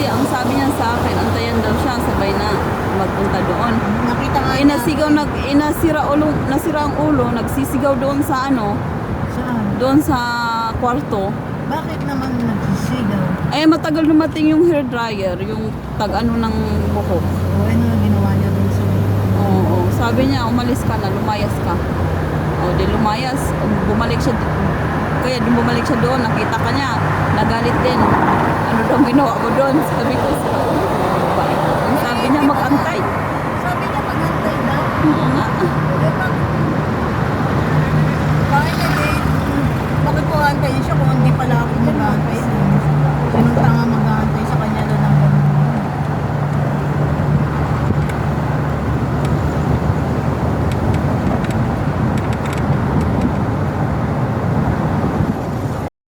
Kasi ang sabi niya sa akin, antayan daw siya, sabay na magpunta doon. Nakita nga Inasigaw, nasira ang ulo, nagsisigaw doon sa ano, Saan? doon sa kwarto. Bakit naman nagsisigaw? Ay, matagal dumating yung hair dryer, yung tag-ano ng buhok. O ano ginawa niya dun sa... Oo, sabi niya, umalis ka na, lumayas ka. O, di lumayas, bumalik siya. Kaya bumalik siya doon, nakita ka niya, nagalit din. Ano daw ginawa mo doon? Sabi ko, ang sabi niya, mag-antay. Sabi niya mag-antay na. Oo nga. Bakit hindi? Bakit po antayin siya kung hindi pala ako